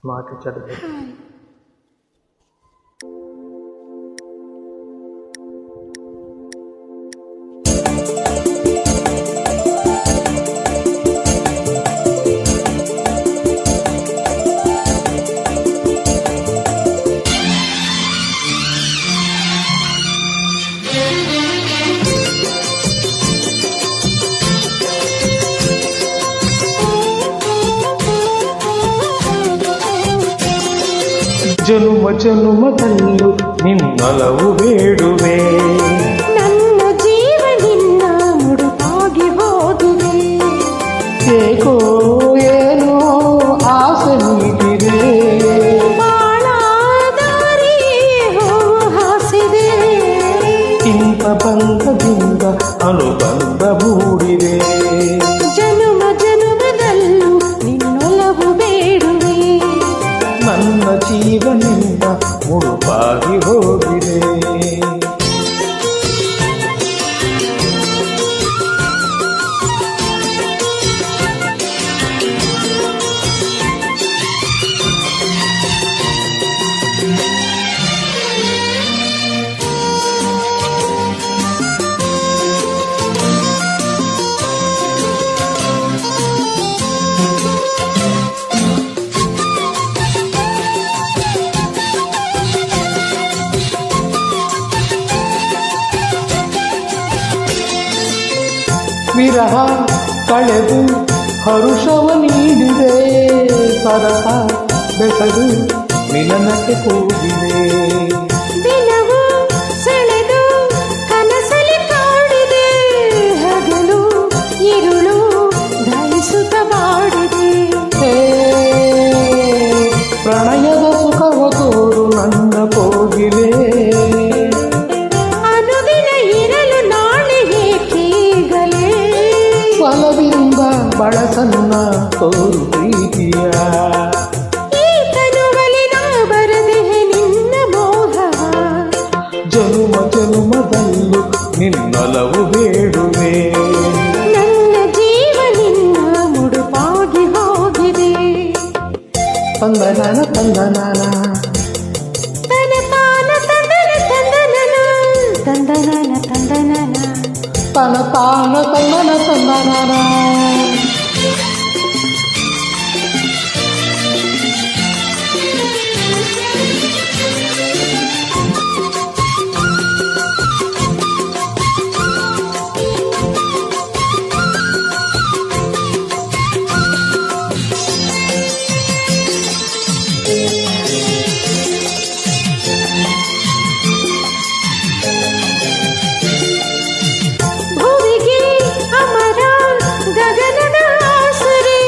ಮಾತು ಚಡಬೇಕು. ಜನುಮ ಜನುಮದಲ್ಲೂ ನಿನ್ನೊಲವು ಬೇಡುವೆ, ನನ್ನ ಜೀವ ನಿನ್ನ ಮುಡುಪಾಗಿ ಹೋದುವೆ. ಏಕೋ ಏನೋ ಆಸೆ ನೀಡಿದೆ, ಬಾಳ ದಾರಿ ಹಾಸಿದೆ. ಇಂಥ ಬಂಧದಿಂದ ಅನುಬಂಧ ಮೂಡಿದೆ. ಜನುಮ ಜನುಮದಲ್ಲೂ ನಿನ್ನೊಲವು ಬೇಡುವೆ, ನನ್ನ ಜೀವನಿಂದ ಮುಡುಪಾಗಿ ಹೋಗಿದೆ. ವಿರಹ ಕಳೆದು ಹರುಷವ ನೀಡಿದೆ, ಸರಸ ಬೆಸದು ಮಿಲನಕ್ಕೆ ಕೂಗಿದೆ. ದಿನವೂ ಸೆಳೆದು ಕನಸಲಿ ಕಾಡಿದೆ, ಹಗಲು ഇരുಳು ಧರಿಸುತ್ತ ಬಾಡಿದೆ. ಪ್ರಣಯದ ಸುಖವ ತೋರು ನನ್ನ ಕೋಗಿಲೆ, ಅನುದಿನ ಇರಲು ನಾಳೆ ಏಕೀಗಲೇ. ಫಲವಿಂದ ಬಳಸನ್ನ ತೋರು ಪ್ರೀತಿಯ, ಈ ತನುವಲಿ ನಾ ಬರದೆ ನಿನ್ನ ಮೋಹವ. ಜನುಮ ಜನುಮದಲ್ಲೂ ನಿನ್ನೊಲವು ಬೇಡುವೆ, ನನ್ನ ಜೀವ ನಿನ್ನ ಮುಡುಪಾಗಿ ಹೋಗಿದೆ. ತಂದನಾನ ತಂದನಾನ ತನತಾನ ತಂದನ ತಂದನನ ತಂದನನ ತಂದನನ. ತನ ತಾನ ತಂದನ ತಂದನಾನ. ಭುವಿಗೆ ಅಮರ ಗಗನದ ಆಸರೆ,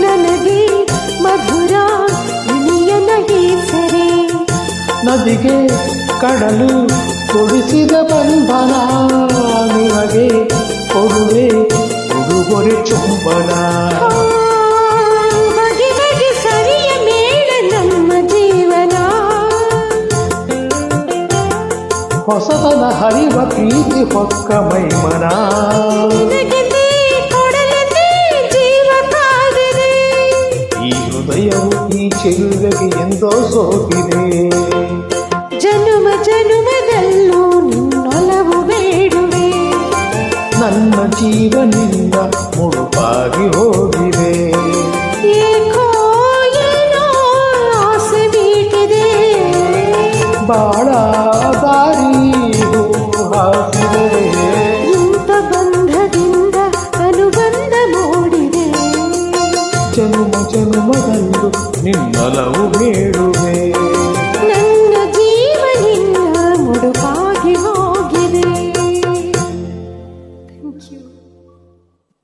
ನನಗೆ ಮಧುರ ಇನಿಯನ ಹೆಸರೇ. ನದಿಗೆ ಕಡಲು ಕೊಡಿಸಿದ ಬಂಧನ, ನಿಮಗೆ ಕೊಡುವೆ ಉಡುಗೊರೆ ಚುಂಬನ. ಬಗೆ ಬಗೆ ಸರಿಯ ಮೇಳ ನಮ್ಮ ಜೀವನ, ಹೊಸತನ ಹರಿವ ಪ್ರೀತಿ ಹೊಕ್ಕ ಮೈಮನ. ನಿನಗೆಂದೇ ಕೊಡಲೆಂದೇ ಜೀವ ಕಾದಿದೆ. ಈ ಹೃದಯವು ಈ ಚೆಲುವೆಗೆ ಎಂದೋ ಸೋತಿದೆ. ಜನುಮ ಜನುಮದಲ್ಲೂ ನಿನ್ನೊಲವು ಬೇಡುವೆ, ನನ್ನ ಜೀವನಿಂದ ಮುಡುಪಾಗಿ ಹೋಗಿದೆ. ಏಕೋ ಏನೋ ಆಸೆ ಮೀಟಿದೆ. ಬಾಳ ದಾರಿ ಹಾಸಿದೆ, ಇಂಥ ಬಂಧದಿಂದ ಅನುಬಂಧ ಮೂಡಿದೆ. ಜನುಮ ಜನುಮದಲ್ಲೂ ನಿನ್ನೊಲವು ಬೇಡುವೆ.